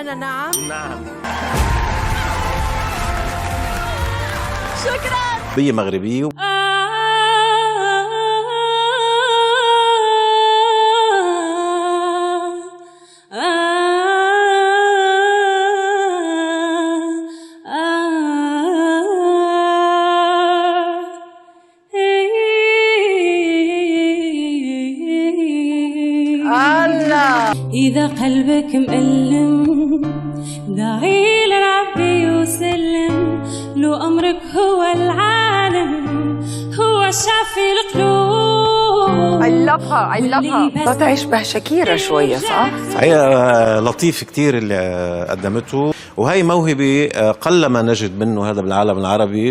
أنا نعم. نعم. شكرا. بيئة مغربية. إذا قلبك مألم دعي لربي وسلم لو أمرك هو العالم هو شافي القلوب. I love her. صوتها يشبه شاكيرا شوية صح؟ هي لطيف كتير اللي قدمته، وهي موهبة قلما نجد منه هذا بالعالم العربي.